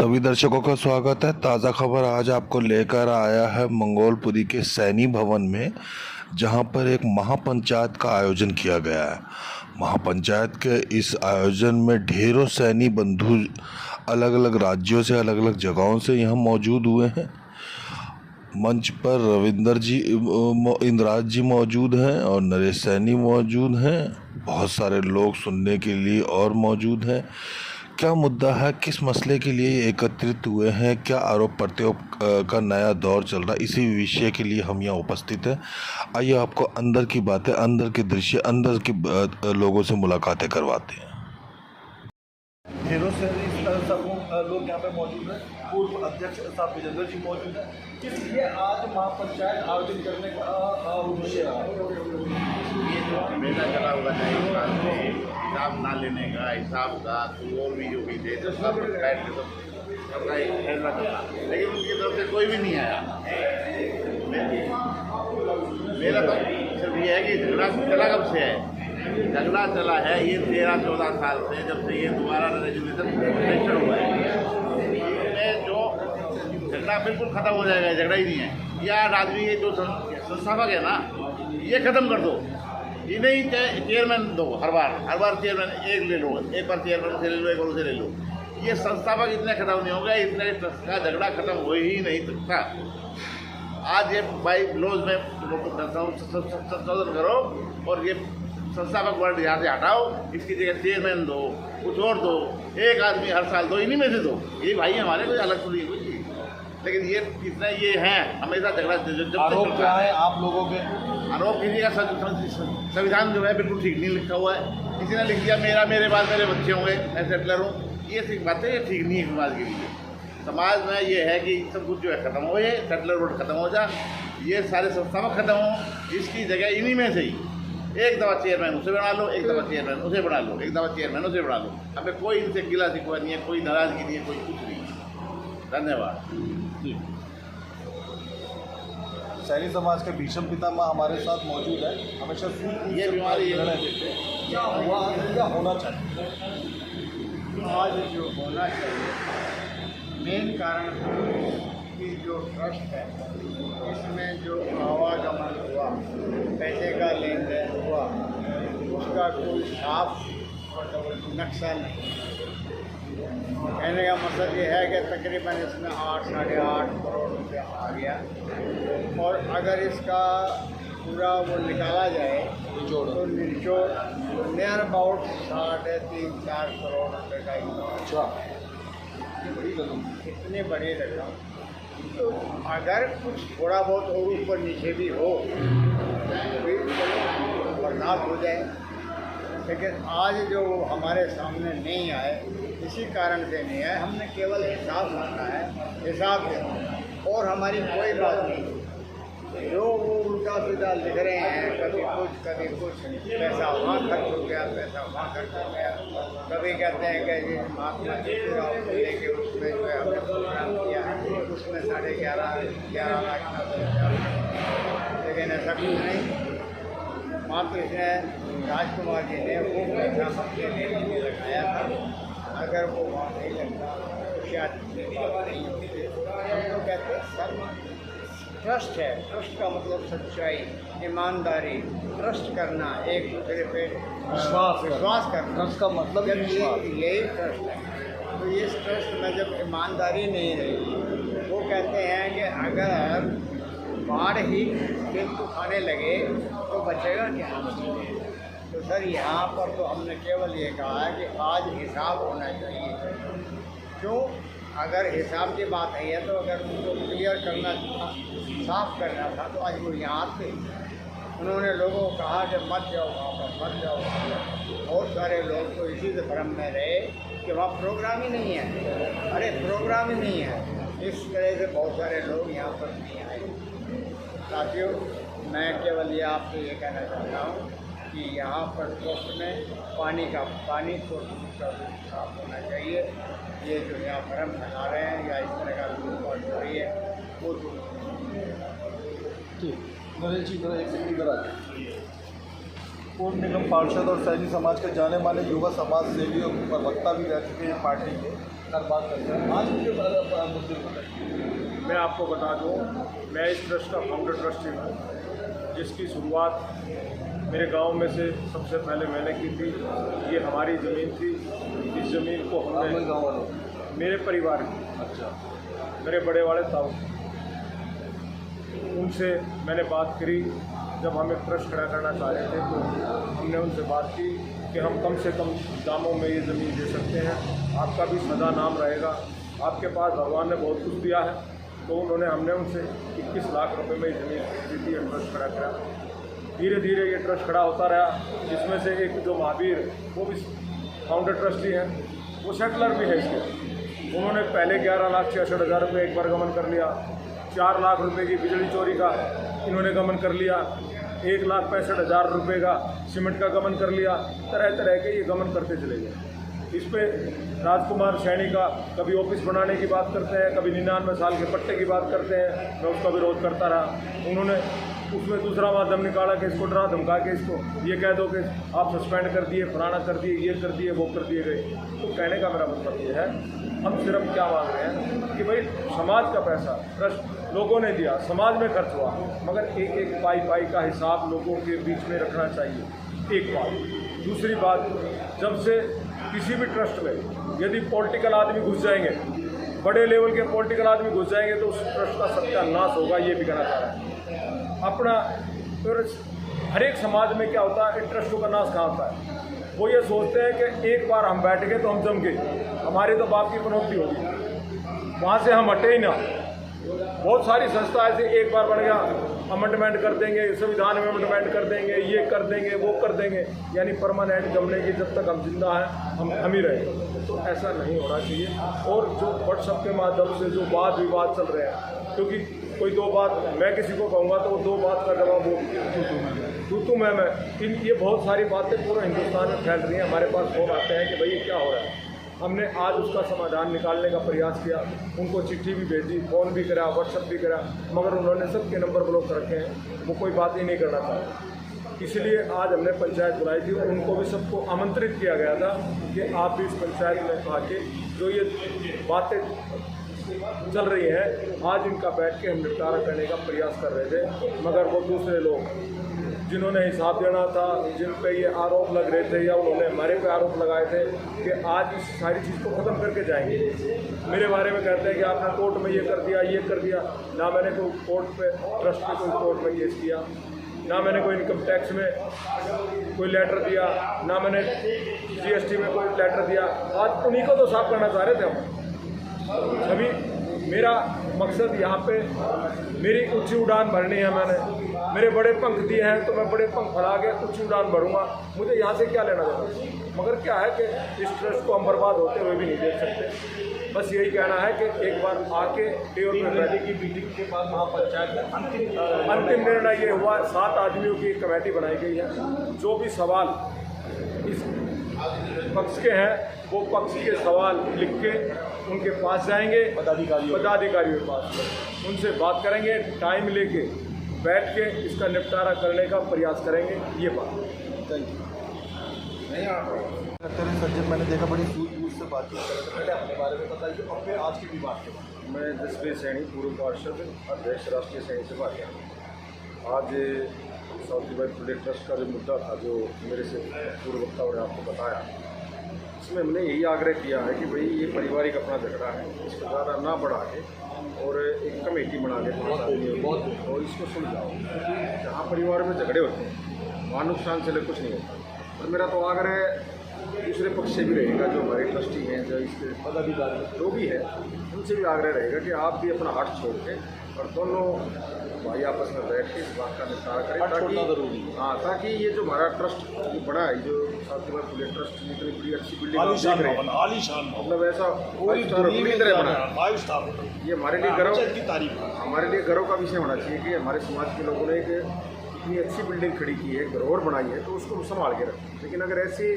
सभी दर्शकों का स्वागत है। ताज़ा खबर आज आपको लेकर आया है मंगोलपुरी के सैनी भवन में, जहां पर एक महापंचायत का आयोजन किया गया है। महापंचायत के इस आयोजन में ढेरों सैनी बंधु अलग अलग राज्यों से, अलग अलग जगहों से यहाँ मौजूद हुए हैं। मंच पर रविंदर जी, इंद्राज जी मौजूद हैं और नरेश सैनी मौजूद हैं। बहुत सारे लोग सुनने के लिए और मौजूद हैं। क्या मुद्दा है, किस मसले के लिए ये एकत्रित हुए हैं, क्या आरोप प्रत्यारोप का नया दौर चल रहा है, इसी विषय के लिए हम यहाँ उपस्थित हैं। आइए आपको अंदर की बातें, अंदर के दृश्य, अंदर के लोगों से मुलाकातें करवाते हैं। ढेरों से लोग यहाँ पे मौजूद हैं। पूर्व अध्यक्ष साहब विजेंद्र जी मौजूद हैं। इसलिए आज महापंचायत आयोजन करने का उद्देश्य ये जो मेला चला हुआ है इस साल में हिसाब ना लेने का, हिसाब का तो और भी जो भी थे तो सब बैठ के सबका एक फैसला चला, लेकिन उनकी तरफ से कोई भी नहीं आया। मेरा तो सिर्फ ये है कि झगड़ा चला कब से है। झगड़ा चला है ये 13-14 साल से, जब से ये दोबारा रेजुलेशन रजिस्टर हुआ है। इसमें जो झगड़ा बिल्कुल ख़त्म हो जाएगा, झगड़ा ही नहीं है। या आदमी ये जो संस्थापक है ना, ये ख़त्म कर दो। ये नहीं चेयरमैन दो, हर बार चेयरमैन एक ले लो, एक बार चेयरमैन से ले लो, एक और से ले लो। ये संस्थापक इतने ख़त्म नहीं होगा, इतने का झगड़ा ख़त्म हो ही नहीं सकता। आज ये बाई लॉज में संशोधन करो और ये संस्थापक वर्ड यहाँ से हटाओ, इसकी जगह चेयरमैन दो, कुछ और दो, एक आदमी हर साल दो, इन्हीं में से दो। ये भाई हमारे कोई अलग तो नहीं कोई चीज़, लेकिन ये इतना ये हैं हमेशा झगड़ा। आरोप क्या है आप लोगों के? आरोप किसी का संविधान जो है बिल्कुल ठीक नहीं लिखा हुआ है। किसी ने लिख दिया मेरे बाद मेरे बच्चे होंगे, मैं सेटलर हूँ। ये सिर्फ बातें ये ठीक नहीं है समाज के लिए। समाज में ये है कि सब कुछ जो है ख़त्म हो जाए, सेटलर वोट ख़त्म हो जाए, ये सारे संस्थापक ख़त्म हो, इसकी जगह इन्हीं में से ही एक दफ़ा चेयरमैन उसे बना लो, एक दफ़ा चेयरमैन उसे बना लो, एक दफ़ा चेयरमैन उसे बना लो। हमें कोई इनसे गिला शिकवा नहीं है, कोई नाराज़गी नहीं है, कोई कुछ नहीं है। धन्यवाद जी। सैनी समाज के भीषम पितामह हमारे साथ मौजूद है। हमेशा ये बीमारी क्या हुआ, क्या होना चाहिए? आज जो होना चाहिए, मेन कारण कि जो ट्रस्ट है इसमें जो आवागमन हुआ, पैसे का लेन देन हुआ, उसका कोई साफ नक्शा नहीं। कहने का मतलब ये है कि तकरीबन इसमें 8-8.5 करोड़ रुपया आ गया, और अगर इसका पूरा वो निकाला जाए तो निचोड़ नियर अबाउट 3.5-4 करोड़ रुपये का इतना। इतनी बड़ी रकम, तो अगर कुछ थोड़ा बहुत और ऊपर नीचे भी हो तो भी बर्दाश्त हो जाए। लेकिन आज जो हमारे सामने नहीं आए, इसी कारण से नहीं आए। हमने केवल हिसाब मांगा है, हिसाब से, और हमारी कोई बात नहीं। जो वो उल्टा सीधा लिख रहे हैं, कभी कुछ पैसा वहाँ खर्च हो गया, पैसा वहाँ खर्च हो गया। कभी कहते हैं कि जी महात्मा ज्योतिराव फुले के उसमें जो है हमने प्रोग्राम किया है, उसमें 11.5 लाख का, लेकिन ऐसा कुछ नहीं। मात्र इसने राजकुमार जी ने वो पैसा अपने लिए लगाया था। अगर वो वहाँ नहीं लगता तो शायद नहीं होती। हम लोग कहते हैं सब ट्रस्ट है। ट्रस्ट का मतलब सच्चाई, ईमानदारी, ट्रस्ट करना, एक दूसरे पे विश्वास करना। ट्रस्ट का मतलब यही ट्रस्ट है। तो इस ट्रस्ट में जब ईमानदारी नहीं रही, वो कहते हैं कि अगर बाढ़ ही दिल को खाने लगे तो बचेगा क्या? तो सर यहाँ पर तो हमने केवल ये कहा है कि आज हिसाब होना चाहिए। क्यों? अगर हिसाब की बात नहीं है तो अगर उनको क्लियर करना था, साफ करना था, तो आज वो यहाँ थे। उन्होंने लोगों को कहा कि मत जाओ वहाँ पर, मत जाओ। बहुत सारे लोग तो इसी से भ्रम में रहे कि वहाँ प्रोग्राम ही नहीं है। अरे प्रोग्राम ही नहीं है। इस तरह से बहुत सारे लोग यहाँ पर नहीं आए। साथियों, मैं केवल ये आपसे ये कहना चाहता हूँ कि यहाँ पर ट्रस्ट में पानी को साफ होना चाहिए। ये जो यहाँ भ्रम फैला रहे हैं या इस तरह का लूटपाट हो रही है, वो नरेश जी इधर आ जाए। पूर्व निगम पार्षद और सैनी समाज के जाने माने युवा समाज सेवी और प्रवक्ता भी रह चुके हैं पार्टी के। हर बात करते हैं। आज मुझे मुद्दे बताइए। मैं आपको बता दूं, मैं इस ट्रस्ट का फाउंडर ट्रस्टी हूँ, जिसकी शुरुआत मेरे गांव में से सबसे पहले मैंने की थी। ये हमारी ज़मीन थी। इस ज़मीन को हमने गाँव वालों, मेरे परिवार की, अच्छा, मेरे बड़े वाले ताऊ, उनसे मैंने बात करी। जब हम एक ट्रस्ट खड़ा करना चाह रहे थे तो हमने उनसे बात की कि हम कम से कम दामों में ये ज़मीन दे सकते हैं, आपका भी सदा नाम रहेगा, आपके पास भगवान ने बहुत कुछ दिया है। तो उन्होंने हमने उनसे 21 लाख रुपए में ज़मीन खरीदी और ट्रस्ट खड़ा करा। धीरे धीरे ये ट्रस्ट खड़ा होता रहा, जिसमें से एक जो महावीर, वो भी फाउंडर ट्रस्टी हैं, वो सेटलर भी है इसके। उन्होंने पहले 11,66,000 रुपये एक बार गमन कर लिया। 4 लाख रुपए की बिजली चोरी का इन्होंने गमन कर लिया। 1,65,000 रुपये का सीमेंट का गमन कर लिया। तरह तरह के ये गमन करते चले गए। इस पे राजकुमार सैनी का कभी ऑफिस बनाने की बात करते हैं, कभी 99 साल के पट्टे की बात करते हैं। मैं उसका विरोध करता रहा। उन्होंने उसमें दूसरा माध्यम निकाला कि इसको डरा धमका के इसको ये कह दो कि आप सस्पेंड कर दिए, फलाना कर दिए, ये कर दिए, वो कर दिए गए। तो कहने का मेरा मतलब ये है, हम सिर्फ क्या मांग रहे हैं कि भाई समाज का पैसा ट्रस्ट लोगों ने दिया, समाज में खर्च हुआ, मगर एक एक पाई का हिसाब लोगों के बीच में रखना चाहिए। एक बात। दूसरी बात, जब से किसी भी ट्रस्ट में यदि पॉलिटिकल आदमी घुस जाएंगे, बड़े लेवल के पॉलिटिकल आदमी घुस जाएंगे, तो उस ट्रस्ट का सत्यानाश होगा, ये भी कहना चाह रहा है। अपना फिर हर एक समाज में क्या होता है, ट्रस्टों का नाश कहाँ होता है? वो ये सोचते हैं कि एक बार हम बैठ गए तो हम जम गए, हमारे तो बाप की पनौती होगी, वहाँ से हम हटे ही ना। बहुत सारी संस्था ऐसे एक बार बन गया, अमेंडमेंट कर देंगे, संविधान में अमेंडमेंट कर देंगे, ये कर देंगे, वो कर देंगे, यानी परमानेंट जमने की जब तक हम जिंदा हैं हम ही रहेंगे। तो ऐसा नहीं होना चाहिए। और जो व्हाट्सएप के माध्यम से जो वाद विवाद चल रहे हैं, क्योंकि कोई दो बात मैं किसी को कहूँगा तो वो दो बात का जवाब वो तू मैं ये बहुत सारी बातें पूरे हिंदुस्तान में फैल रही हैं। हमारे पास फोन आते हैं कि भाई ये क्या हो रहा है। हमने आज उसका समाधान निकालने का प्रयास किया, उनको चिट्ठी भी भेजी, फ़ोन भी करा, व्हाट्सएप भी करा, मगर उन्होंने सबके नंबर ब्लॉक कर रखे हैं, वो कोई बात ही नहीं करना चाहते। इसलिए आज हमने पंचायत बुलाई थी, उनको भी सबको आमंत्रित किया गया था कि आप भी इस पंचायत में आके जो ये बातें चल रही हैं, आज इनका बैठ के हम निपटारा करने का प्रयास कर रहे थे। मगर वो दूसरे लोग जिन्होंने हिसाब देना था, जिन पे ये आरोप लग रहे थे या उन्होंने हमारे पे आरोप लगाए थे कि आज इस सारी चीज़ को ख़त्म करके जाएंगे, मेरे बारे में कहते हैं कि आपने कोर्ट में ये कर दिया, ये कर दिया। ना मैंने कोई कोर्ट पे ट्रस्ट पे कोई कोर्ट में केस किया, ना मैंने कोई इनकम टैक्स में कोई लेटर दिया, ना मैंने GST में कोई लेटर दिया। आज उन्हीं को तो साफ करना चाह रहे थे हम सभी। मेरा मकसद यहाँ पे मेरी ऊंची उड़ान भरनी है। मैंने मेरे बड़े पंख दिए हैं तो मैं बड़े पंख फैला के ऊंची उड़ान भरूंगा। मुझे यहाँ से क्या लेना देना, मगर क्या है कि इस ट्रस्ट को हम बर्बाद होते हुए भी नहीं देख सकते। बस यही कहना है कि एक बार आके की मीटिंग के बाद महापंचायत में अंतिम निर्णय ये हुआ, 7 आदमियों की एक कमेटी बनाई गई है। जो भी सवाल इस पक्ष के हैं वो पक्ष के सवाल लिख के उनके पास जाएंगे, पदाधिकारियों के पास, उनसे बात करेंगे, टाइम लेके बैठ के इसका निपटारा करने का प्रयास करेंगे। ये बात थैंक यू। सज्जन, मैंने देखा बड़ी दूर से बातचीत कर रहे थे, पहले अपने बारे में बताइए और फिर आज की भी बात करें। मैं जसप्रीत सैनी, पूर्व पार्षद अध्यक्ष राष्ट्रीय सैनी से बात करें। आज सावित्रीबाई फुले ट्रस्ट का जो मुद्दा था, जो मेरे से पूर्व वक्ताओं ने आपको बताया, इसमें हमने यही आग्रह किया है कि भाई ये पारिवारिक अपना झगड़ा है, इसको ज़्यादा ना बढ़ा के और एक कमेटी बना के और इसको सुलझाओ। क्योंकि जहाँ परिवार में झगड़े होते हैं वहाँ नुकसान चले कुछ नहीं होता। और मेरा तो आग्रह दूसरे पक्ष से भी रहेगा, जो हमारे ट्रस्टी हैं, जो इसके पदाधिकारी जो भी है, उनसे भी आग्रह रहेगा कि आप भी अपना हट छोड़ के और दोनों भाई आपस में बैठ के इस बात का निपटारा करें, ताकि ये जो हमारा ट्रस्ट जो बड़ा है, जो सावित्रीबाई फुले ट्रस्ट इतनी बड़ी अच्छी बिल्डिंग देख रहे हैं, मतलब ऐसा ये हमारे लिए गर्व की तारीफ, हमारे लिए गर्व का विषय होना चाहिए कि हमारे समाज के लोगों ने एक इतनी अच्छी बिल्डिंग खड़ी की है, धरोहर बनाई है, तो उसको संभाल के रखें। लेकिन अगर ऐसी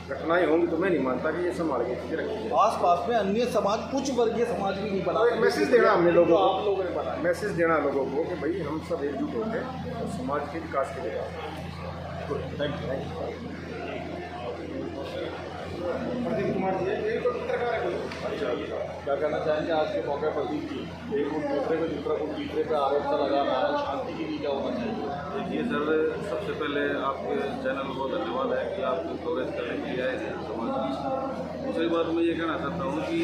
घटनाएं होंगी तो मैं नहीं मानता कि ये संभाल के चीज़ें रखी है। आस पास में अन्य समाज, कुछ वर्गीय समाज भी नहीं बना। एक मैसेज देना हमने लोगों को, आप लोगों ने बनाया, मैसेज देना लोगों को कि भाई हम सब एकजुट होकर और समाज के विकास के लिए। Thank you. प्रदीप कुमार जी है, यही तो पत्रकार है कोई। अच्छा क्या कहना चाहेंगे आज के मौके पर एक गुट दूसरे पे दूसरा गुट तीसरे पे आरोप सा लगा रहा है, शांति के लिए क्या होना चाहिए? देखिए सर, सबसे पहले आपके चैनल को धन्यवाद है कि आप कवरेज करने के लिए आए हैं समाज की। दूसरी बात मैं ये कहना चाहता हूँ कि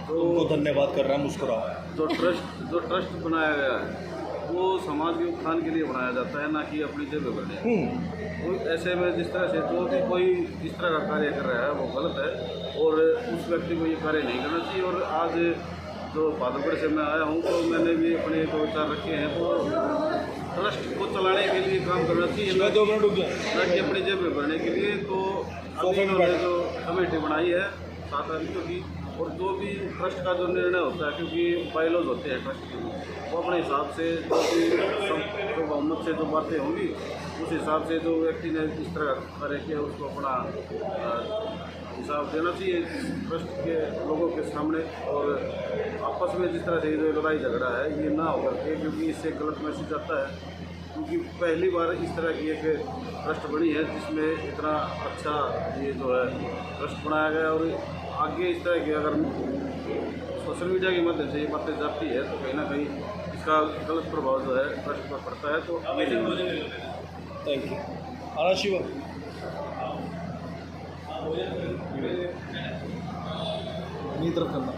उनको धन्यवाद कर रहा है, मुस्कुराओ। जो ट्रस्ट बनाया गया है वो समाज के उत्थान के लिए बनाया जाता है, ना कि अपनी जेब भरने के लिए। तो ऐसे में जिस तरह से जो भी कोई इस तरह का कार्य कर रहा है वो गलत है और उस व्यक्ति को ये कार्य नहीं करना चाहिए। और आज जो भागलपुर से मैं आया हूँ तो मैंने भी अपने दो विचार रखे हैं, तो ट्रस्ट को चलाने के लिए काम करना चाहिए, 2 मिनट रुक जाए। ना कि अपनी जेब में भरने के लिए। तो अभी इन्होंने जो कमेटी बनाई है 7 आदमियों की, और जो भी ट्रस्ट का जो निर्णय होता है, क्योंकि बायलॉज होते हैं ट्रस्ट के, वो अपने हिसाब से जो भी जो बहुमत से जो बातें होंगी उस हिसाब से जो व्यक्ति ने इस तरह का कार्य किया उसको अपना हिसाब देना चाहिए ट्रस्ट के लोगों के सामने। और आपस में जिस तरह से जो लड़ाई झगड़ा है ये ना होकर के, क्योंकि इससे गलत मैसेज आता है। क्योंकि पहली बार इस तरह की एक ट्रस्ट बनी है जिसमें इतना अच्छा ये जो है ट्रस्ट बनाया गया, और आगे इस तरह की अगर सोशल मीडिया के माध्यम से ये बातें जाती है तो कहीं ना कहीं इसका गलत प्रभाव जो है ट्रस्ट पर पड़ता है। तो थैंक यू। आना शिवा अपनी तरफ करना।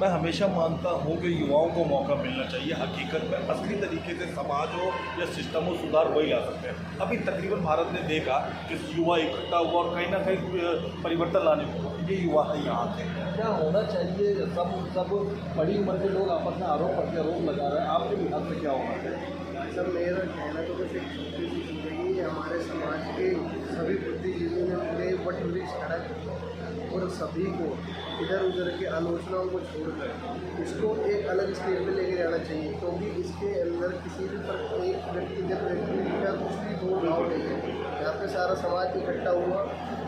मैं हमेशा मानता हूँ कि युवाओं को मौका मिलना चाहिए। हकीकत में असली तरीके से समाज हो या सिस्टम हो सुधार वही ला सकते हैं। अभी तकरीबन भारत ने देखा कि युवा इकट्ठा हुआ और कहीं ना कहीं परिवर्तन लाने को ये युवा है यहाँ से। क्या होना चाहिए? सब बड़ी उम्र के लोग आपस में आरोप लगा रहे हैं, आपके लिहाज से क्या होना चाहिए? सर मेरा कहना तो बस एक छोटी सी चीज़ है कि हमारे समाज के सभी बुद्धिजीवियों ने पूरे वट वृक्ष खड़ा किया और सभी को इधर उधर के आलोचनाओं को छोड़कर इसको एक अलग स्टेज पे लेके जाना चाहिए, क्योंकि इसके अंदर किसी भी पर एक व्यक्तिगत व्यक्ति का कुछ भी भाव नहीं है। यहाँ पे सारा समाज इकट्ठा हुआ,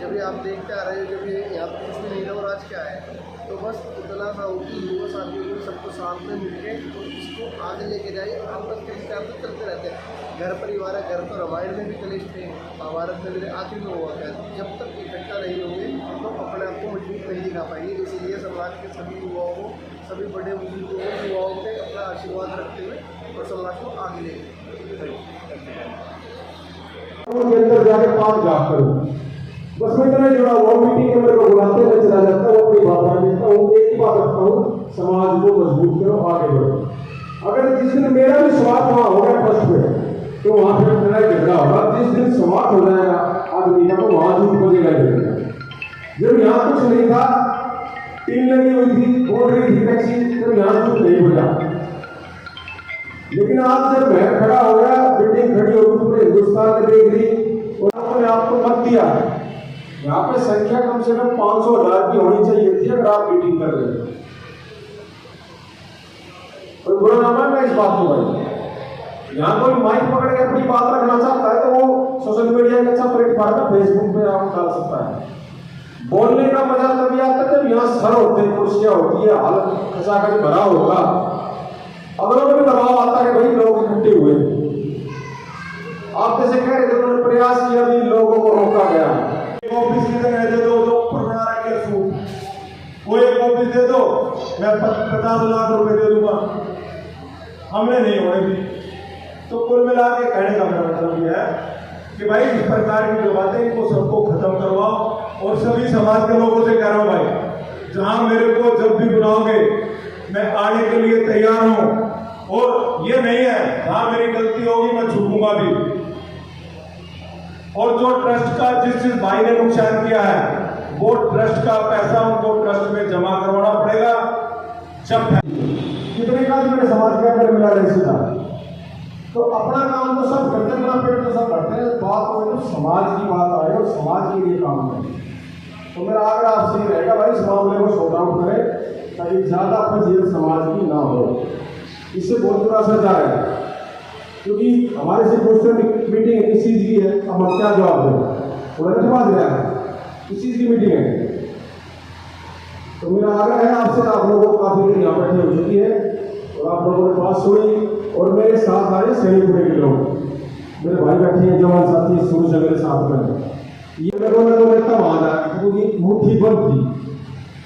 जब ये आप देखते आ रहे हो, जब ये यहाँ पर कुछ भी नहीं था और आज क्या है, तो बस इतना सा हो कि युवा साथियों को सबको साथ में मिलके तो इसको आगे लेके जाइए। आपस के विचार तो चलते रहते हैं, घर परिवार है, घर तो रामायण में भी कलेश थे, महाभारत में भी आखिर में हुआ था। जब तक इकट्ठा नहीं होंगे तो अपने आप को मजबूत नहीं दिखा पाएंगे। इसीलिए समाज के सभी युवाओं को, सभी बड़े बुजुर्गों को, युवाओं के अपना आशीर्वाद रखते हुए और समाज को आगे ले उनके अंदर जाके पाँच जाप करो। बस मैं इतना जुड़ा हुआ मीटिंग में मेरे को बुलाते हुए चला जाता हूँ, अपनी बात देता हूँ, एक ही बात रखता हूँ, समाज को मजबूत करो, आगे बढ़ो। अगर जिस दिन मेरा भी स्वार्थ वहाँ हो गया ट्रस्ट में तो वहाँ फिर लड़ाई झगड़ा होगा। जिस दिन स्वार्थ हो जाएगा आदमी का तो वहाँ झूठ बजेगा ही बजेगा। जब यहाँ कुछ नहीं था, टीम लगी हुई थी, बोल रही थी टैक्सी, तो यहाँ कुछ नहीं बजा। लेकिन आज जब मैं खड़ा हो गया, बिल्डिंग खड़ी होगी, पूरे हिंदुस्तान ने देख ली और आपने आपको मत दिया। यहाँ पे संख्या कम से कम 500,000 की होनी चाहिए थी अगर आप मीटिंग कर रहे हो। कोई बुरा ना मानना इस बात को भाई। यहाँ कोई माइक पकड़ के अपनी बात रखना चाहता है तो वो सोशल मीडिया का अच्छा प्लेटफॉर्म है, फेसबुक पे आप डाल सकता है। बोलने का मजा तभी आता है जब यहाँ सर होते हैं, कुर्सियां होती है, हालत खचाखच भरा होगा, अगलों में भी दबाव आता है भाई लोग इकट्ठे हुए। आप जैसे कह रहे थे उन्होंने प्रयास किया भी लोगों को रोका गया। ऑफिस की तरह दे दो जो ऊपर बना रहा है सूट, वो एक ऑफिस दे दो, मैं 50 लाख रुपए दे दूंगा, हमने नहीं होने दी। तो कुल मिला के कहने का मेरा मतलब यह है कि भाई इस प्रकार की जो बातें इनको सबको खत्म करवाओ। और सभी समाज के लोगों से कह रहा हूँ भाई, जहां मेरे को जब भी बुलाओगे मैं आने के लिए तैयार हूं। और ये नहीं है जहां मेरी गलती होगी मैं झुकूंगा भी। और जो ट्रस्ट का जिस भाई ने नुकसान किया है वो ट्रस्ट का पैसा उनको ट्रस्ट में जमा करवाना पड़ेगा। जब कितने का मेरे समाज के अंदर मिला रहे सीधा, तो अपना काम तो सब करते हैं, पेट तो सब करते हैं, बात तो समाज की बात आए और समाज के लिए काम करें। तो मेरा आग्रह आपसे ही रहेगा भाई इस मामले को शॉर्ट आउट करें ताकि ज्यादा फजील समाज की ना हो। इससे बहुत बुरा असर जा रहा है, क्योंकि हमारे से पोस्टर मीटिंग किस चीज की है, अब हम क्या जवाब दें? उन्होंने बात गया किस चीज की मीटिंग है? तो मेरा आग्रह है आपसे, आप लोगों को काफी देर यहाँ बैठे हो चुकी है और आप लोगों ने बात सुनी और मेरे साथ आए सैनिकपुरे के लोग, मेरे भाई बैठे हैं, जवान साथी शुरू से मेरे साथ में, ये लोगों ने तो मैं तब वादा है क्योंकि मुट्ठी बंद थी,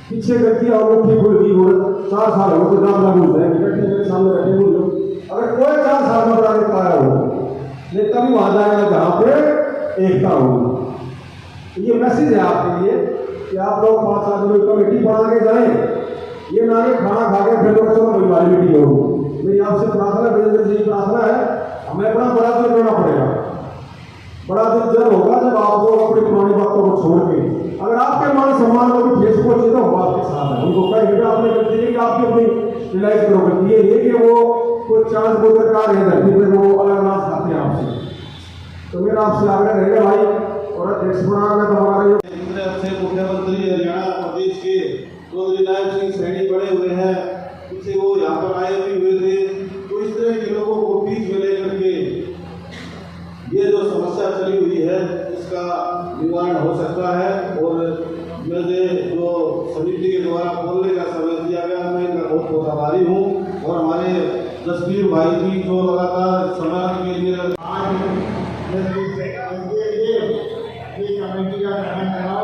पीछे करती और मुट्ठी खुल गई और 4 साल हो तो दाम लागू है इकट्ठे मेरे सामने बैठे हुए लोग। अगर कोई 4 साल में बनाने पाया हो ये तभी वहां जाएगा जहाँ पे एकता होगी। ये मैसेज है आपके लिए कि आप लोग 5 आदमी कमेटी बना के जाएं, ये ना कि खाना खा के फिर लोग चलो कोई वाली मीटिंग होगी। मेरी आपसे प्रार्थना जी प्रार्थना है, हमें अपना बड़ा दिल करना पड़ेगा। बड़ा दिन जब होगा जब आप लोग अपनी पुरानी बातों को छोड़ के, अगर आपके मान सम्मान को भी ठेस पहुंचे तो हम आपके साथ हैं। उनको कहेंगे आपने गलती नहीं कि आपकी अपनी रिलाइज करो गलती ये नहीं कि वो कोई चांद बोलकर कार है धरती पर वो अलग अनाज खाते हैं आपसे। तो मेरा आपसे आग्रह रहेगा भाई और अध्यक्ष बनाना तो हमारा से मुख्यमंत्री हरियाणा प्रदेश के चौधरी नायब सिंह सैनी बड़े हुए हैं, पीछे वो यहाँ पर आए भी हुए थे। तो इस तरह के लोगों को बीच में लेकर के ये जो समस्या चली हुई है इसका निवारण हो सकता है। और मुझे जो समिति के द्वारा बोलने का समय दिया गया मैं इनका बहुत बहुत आभारी हूँ। और हमारे जसवीर भाई जी जो लगातार समाज के लिए कमेटी का गठन करा